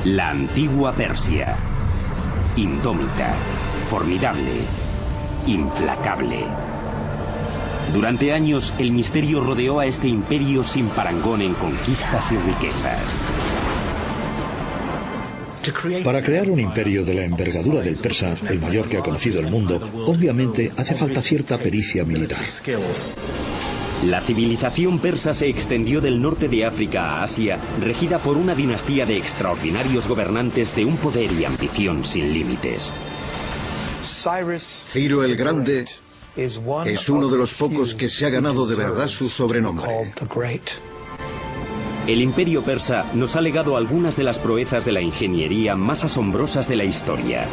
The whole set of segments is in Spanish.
La antigua Persia. Indómita, formidable, implacable. Durante años, el misterio rodeó a este imperio sin parangón en conquistas y riquezas. Para crear un imperio de la envergadura del persa, el mayor que ha conocido el mundo, obviamente hace falta cierta pericia militar. La civilización persa se extendió del norte de África a Asia, regida por una dinastía de extraordinarios gobernantes de un poder y ambición sin límites. Ciro el Grande es uno de los pocos que se ha ganado de verdad su sobrenombre. El imperio persa nos ha legado algunas de las proezas de la ingeniería más asombrosas de la historia.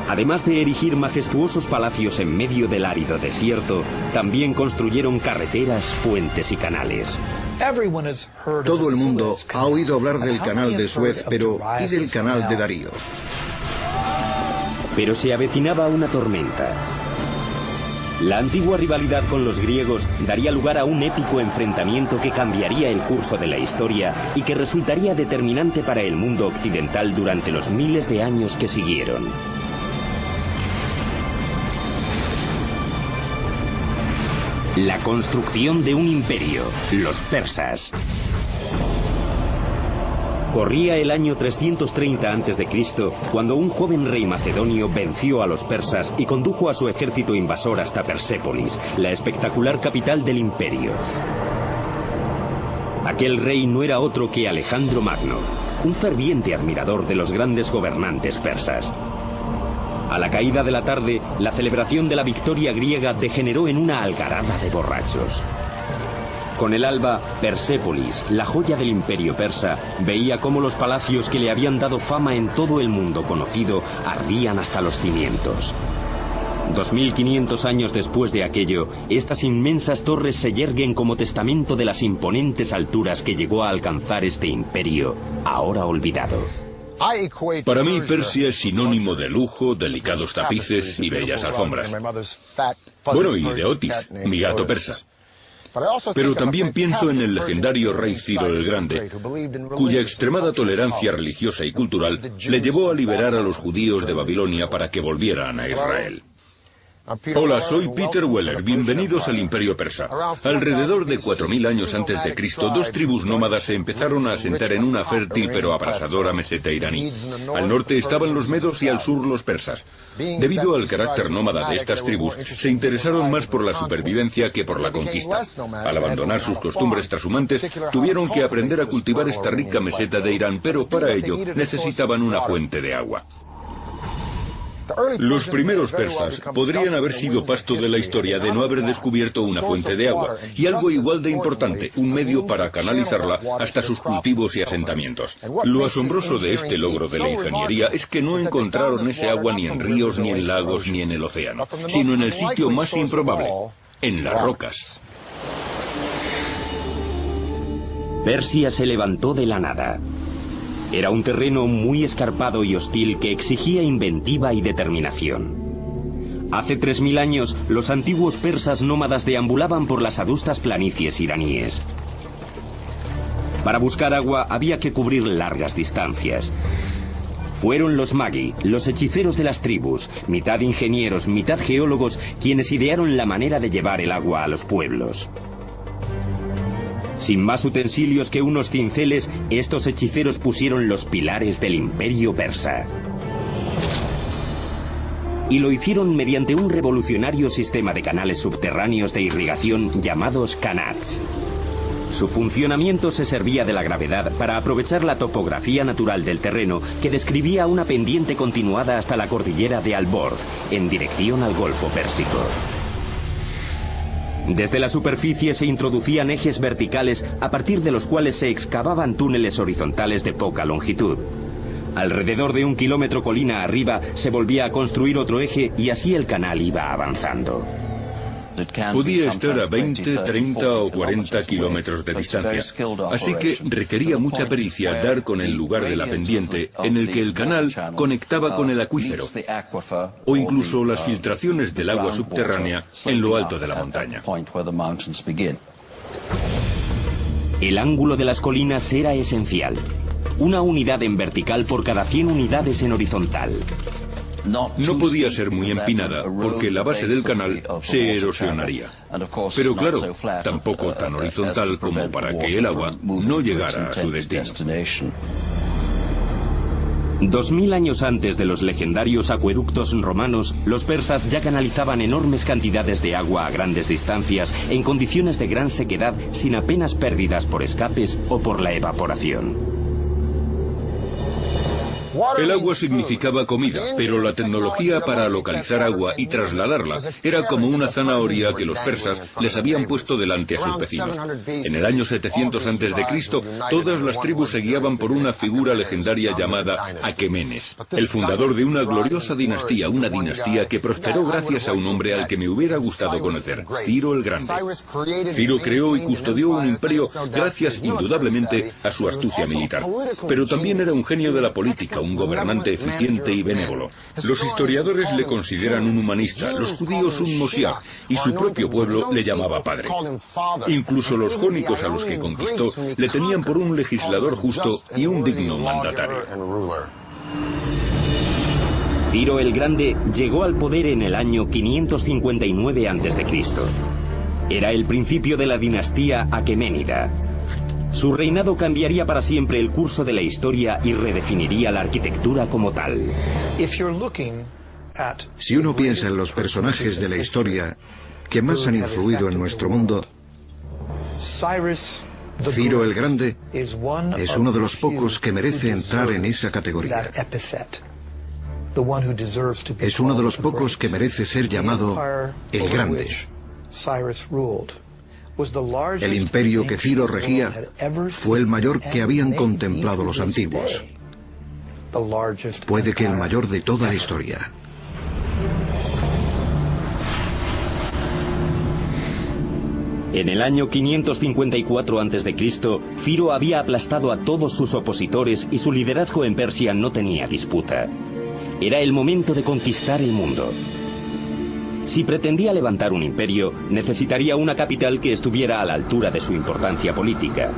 Además de erigir majestuosos palacios en medio del árido desierto, también construyeron carreteras, puentes y canales. Todo el mundo ha oído hablar del canal de Suez, pero ¿y del canal de Darío? Pero se avecinaba una tormenta. La antigua rivalidad con los griegos daría lugar a un épico enfrentamiento que cambiaría el curso de la historia y que resultaría determinante para el mundo occidental durante los miles de años que siguieron. La construcción de un imperio, los persas. Corría el año 330 a.C. cuando un joven rey macedonio venció a los persas y condujo a su ejército invasor hasta Persépolis, la espectacular capital del imperio. Aquel rey no era otro que Alejandro Magno, un ferviente admirador de los grandes gobernantes persas. A la caída de la tarde, la celebración de la victoria griega degeneró en una algarada de borrachos. Con el alba, Persépolis, la joya del imperio persa, veía cómo los palacios que le habían dado fama en todo el mundo conocido ardían hasta los cimientos. 2500 años después de aquello, estas inmensas torres se yerguen como testamento de las imponentes alturas que llegó a alcanzar este imperio, ahora olvidado. Para mí, Persia es sinónimo de lujo, delicados tapices y bellas alfombras. Bueno, y de Otis, mi gato persa. Pero también pienso en el legendario rey Ciro el Grande, cuya extremada tolerancia religiosa y cultural le llevó a liberar a los judíos de Babilonia para que volvieran a Israel. Hola, soy Peter Weller, bienvenidos al Imperio Persa. Alrededor de 4000 años antes de Cristo, dos tribus nómadas se empezaron a asentar en una fértil pero abrasadora meseta iraní. Al norte estaban los medos y al sur los persas. Debido al carácter nómada de estas tribus, se interesaron más por la supervivencia que por la conquista. Al abandonar sus costumbres trashumantes, tuvieron que aprender a cultivar esta rica meseta de Irán, pero para ello necesitaban una fuente de agua. Los primeros persas podrían haber sido pasto de la historia de no haber descubierto una fuente de agua, y algo igual de importante, un medio para canalizarla hasta sus cultivos y asentamientos. Lo asombroso de este logro de la ingeniería es que no encontraron ese agua ni en ríos, ni en lagos, ni en el océano, sino en el sitio más improbable, en las rocas. Persia se levantó de la nada. Era un terreno muy escarpado y hostil que exigía inventiva y determinación. Hace 3000 años, los antiguos persas nómadas deambulaban por las adustas planicies iraníes. Para buscar agua había que cubrir largas distancias. Fueron los magi, los hechiceros de las tribus, mitad ingenieros, mitad geólogos, quienes idearon la manera de llevar el agua a los pueblos. Sin más utensilios que unos cinceles, estos hechiceros pusieron los pilares del imperio persa. Y lo hicieron mediante un revolucionario sistema de canales subterráneos de irrigación llamados kanats. Su funcionamiento se servía de la gravedad para aprovechar la topografía natural del terreno, que describía una pendiente continuada hasta la cordillera de Al-Borz, en dirección al Golfo Pérsico. Desde la superficie se introducían ejes verticales a partir de los cuales se excavaban túneles horizontales de poca longitud. Alrededor de 1 kilómetro colina arriba se volvía a construir otro eje y así el canal iba avanzando. Podía estar a 20, 30 o 40 kilómetros de distancia, así que requería mucha pericia dar con el lugar de la pendiente en el que el canal conectaba con el acuífero, o incluso las filtraciones del agua subterránea en lo alto de la montaña. El ángulo de las colinas era esencial. una unidad en vertical por cada 100 unidades en horizontal. No podía ser muy empinada porque la base del canal se erosionaría. Pero claro, tampoco tan horizontal como para que el agua no llegara a su destino. 2000 años antes de los legendarios acueductos romanos, los persas ya canalizaban enormes cantidades de agua a grandes distancias en condiciones de gran sequedad sin apenas pérdidas por escapes o por la evaporación. El agua significaba comida, pero la tecnología para localizar agua y trasladarla era como una zanahoria que los persas les habían puesto delante a sus vecinos. En el año 700 a.C., todas las tribus se guiaban por una figura legendaria llamada Aquemenes, el fundador de una gloriosa dinastía, una dinastía que prosperó gracias a un hombre al que me hubiera gustado conocer, Ciro el Grande. Ciro creó y custodió un imperio gracias indudablemente a su astucia militar, pero también era un genio de la política, un gobernante eficiente y benévolo. Los historiadores le consideran un humanista, los judíos un Moshiach, y su propio pueblo le llamaba padre. Incluso los jónicos a los que conquistó le tenían por un legislador justo y un digno mandatario. Ciro el Grande llegó al poder en el año 559 a.C. Era el principio de la dinastía aqueménida. Su reinado cambiaría para siempre el curso de la historia y redefiniría la arquitectura como tal. Si uno piensa en los personajes de la historia que más han influido en nuestro mundo, Ciro el Grande es uno de los pocos que merece entrar en esa categoría. Es uno de los pocos que merece ser llamado el Grande. El imperio que Ciro regía fue el mayor que habían contemplado los antiguos. Puede que el mayor de toda la historia. En el año 554 a.C., Ciro había aplastado a todos sus opositores y su liderazgo en Persia no tenía disputa. Era el momento de conquistar el mundo. Si pretendía levantar un imperio, necesitaría una capital que estuviera a la altura de su importancia política.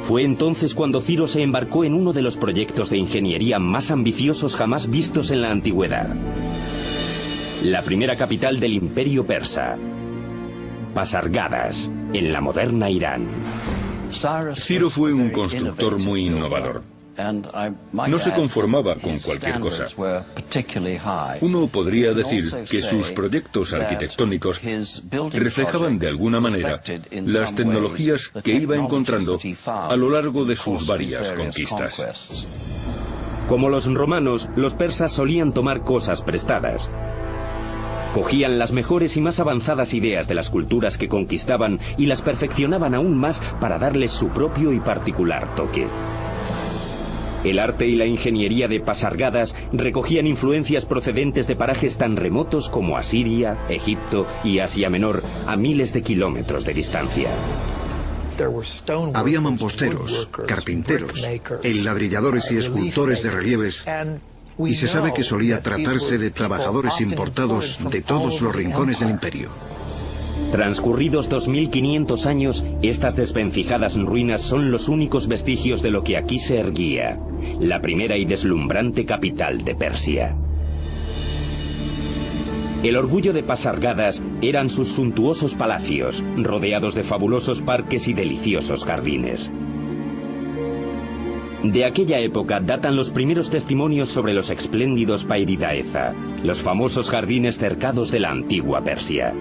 Fue entonces cuando Ciro se embarcó en uno de los proyectos de ingeniería más ambiciosos jamás vistos en la antigüedad. La primera capital del imperio persa, Pasargadas, en la moderna Irán. Ciro fue un constructor muy innovador. No se conformaba con cualquier cosa. Uno podría decir que sus proyectos arquitectónicos reflejaban de alguna manera las tecnologías que iba encontrando a lo largo de sus varias conquistas. Como los romanos, los persas solían tomar cosas prestadas. Cogían las mejores y más avanzadas ideas de las culturas que conquistaban y las perfeccionaban aún más para darles su propio y particular toque. El arte y la ingeniería de Pasargadas recogían influencias procedentes de parajes tan remotos como Asiria, Egipto y Asia Menor, a miles de kilómetros de distancia. Había mamposteros, carpinteros, enladrilladores y escultores de relieves, y se sabe que solía tratarse de trabajadores importados de todos los rincones del imperio. Transcurridos 2500 años, estas desvencijadas ruinas son los únicos vestigios de lo que aquí se erguía, la primera y deslumbrante capital de Persia. El orgullo de Pasargadas eran sus suntuosos palacios, rodeados de fabulosos parques y deliciosos jardines. De aquella época datan los primeros testimonios sobre los espléndidos Pairidaeza, los famosos jardines cercados de la antigua Persia.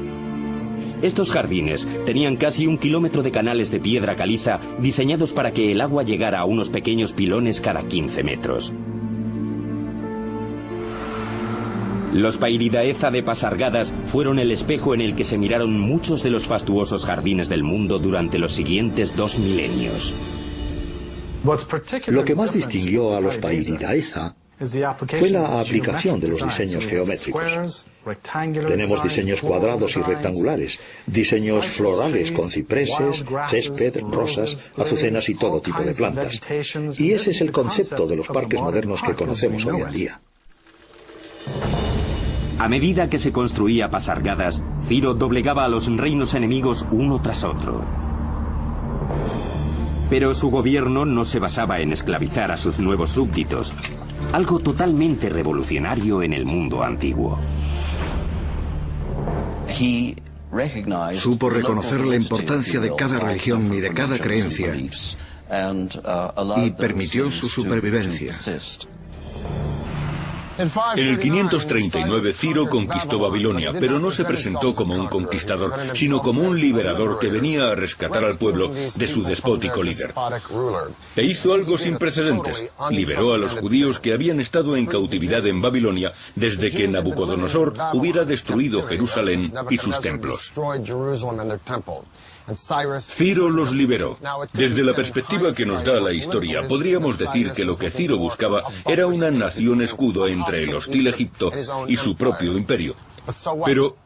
Estos jardines tenían casi 1 kilómetro de canales de piedra caliza diseñados para que el agua llegara a unos pequeños pilones cada 15 metros. Los Pairidaeza de Pasargadas fueron el espejo en el que se miraron muchos de los fastuosos jardines del mundo durante los siguientes 2 milenios. Lo que más distinguió a los Pairidaeza fue la aplicación de los diseños geométricos. Tenemos diseños cuadrados y rectangulares, diseños florales con cipreses, césped, rosas, azucenas y todo tipo de plantas. Y ese es el concepto de los parques modernos que conocemos hoy en día. A medida que se construía Pasargadas, Ciro doblegaba a los reinos enemigos uno tras otro. Pero su gobierno no se basaba en esclavizar a sus nuevos súbditos, algo totalmente revolucionario en el mundo antiguo. Supo reconocer la importancia de cada religión y de cada creencia y permitió su supervivencia. En el 539 Ciro conquistó Babilonia, pero no se presentó como un conquistador, sino como un liberador que venía a rescatar al pueblo de su despótico líder. E hizo algo sin precedentes. Liberó a los judíos que habían estado en cautividad en Babilonia desde que Nabucodonosor hubiera destruido Jerusalén y sus templos. Ciro los liberó. Desde la perspectiva que nos da la historia, podríamos decir que lo que Ciro buscaba era una nación escudo entre el hostil Egipto y su propio imperio. Pero